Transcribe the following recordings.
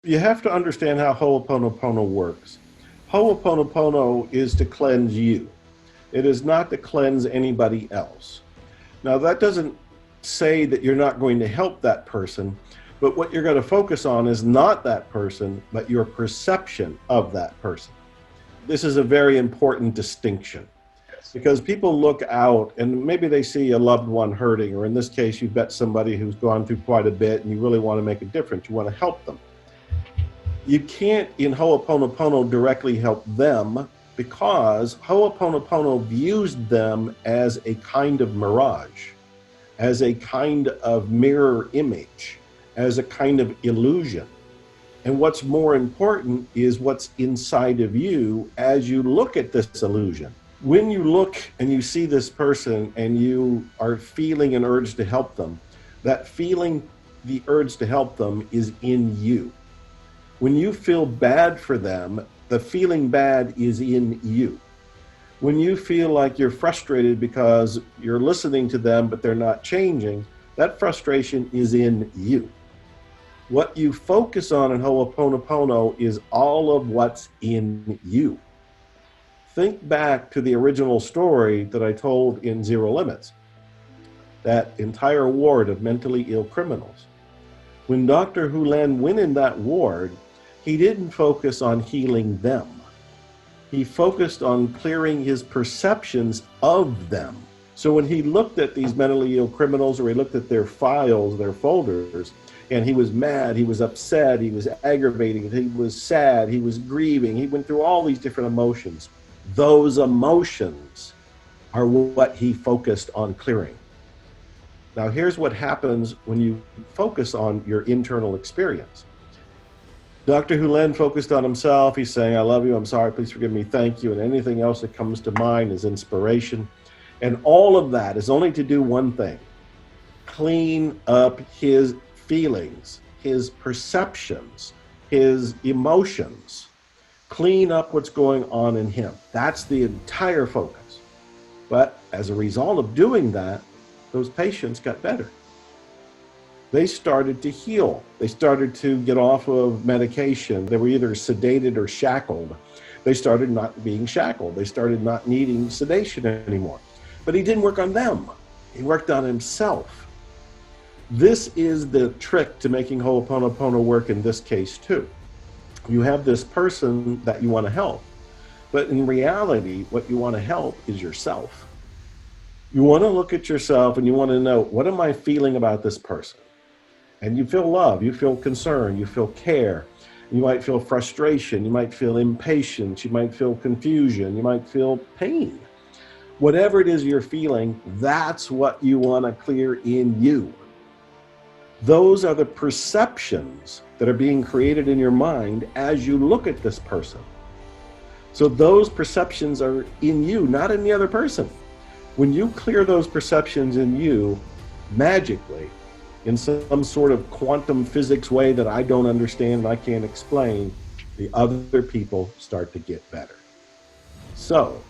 You have to understand how Ho'oponopono works. Ho'oponopono is to cleanse you. It is not to cleanse anybody else. Now, that doesn't say that you're not going to help that person, but what you're going to focus on is not that person, but your perception of that person. This is a very important distinction because people look out and maybe they see a loved one hurting, or in this case, you've got somebody who's gone through quite a bit and you really want to make a difference. You want to help them. You can't, in Ho'oponopono, directly help them because Ho'oponopono views them as a kind of mirage, as a kind of mirror image, as a kind of illusion. And what's more important is what's inside of you as you look at this illusion. When you look and you see this person and you are feeling an urge to help them, that feeling, the urge to help them, is in you. When you feel bad for them, the feeling bad is in you. When you feel like you're frustrated because you're listening to them but they're not changing, that frustration is in you. What you focus on in Ho'oponopono is all of what's in you. Think back to the original story that I told in Zero Limits, that entire ward of mentally ill criminals. When Dr. Hulen went in that ward, he didn't focus on healing them. He focused on clearing his perceptions of them. So when he looked at these mentally ill criminals, or he looked at their files, their folders, and he was mad, he was upset, he was aggravated, he was sad, he was grieving, he went through all these different emotions. Those emotions are what he focused on clearing. Now, here's what happens when you focus on your internal experience. Dr. Hulen focused on himself. He's saying, I love you, I'm sorry, please forgive me, thank you. And anything else that comes to mind is inspiration. And all of that is only to do one thing: clean up his feelings, his perceptions, his emotions. Clean up what's going on in him. That's the entire focus. But as a result of doing that, those patients got better. They started to heal. They started to get off of medication. They were either sedated or shackled. They started not being shackled. They started not needing sedation anymore. But he didn't work on them. He worked on himself. This is the trick to making Ho'oponopono work in this case too. You have this person that you want to help, but in reality, what you want to help is yourself. You want to look at yourself and you want to know, what am I feeling about this person? And you feel love, you feel concern, you feel care. You might feel frustration, you might feel impatience, you might feel confusion, you might feel pain. Whatever it is you're feeling, that's what you want to clear in you. Those are the perceptions that are being created in your mind as you look at this person. So those perceptions are in you, not in the other person. When you clear those perceptions in you, magically, in some sort of quantum physics way that I don't understand and I can't explain, the other people start to get better. So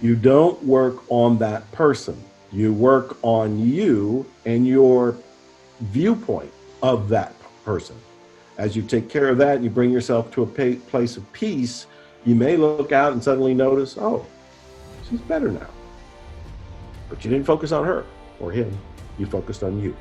you don't work on that person. You work on you and your viewpoint of that person. As you take care of that and you bring yourself to a place of peace, you may look out and suddenly notice, oh, she's better now. But you didn't focus on her or him. You focused on you.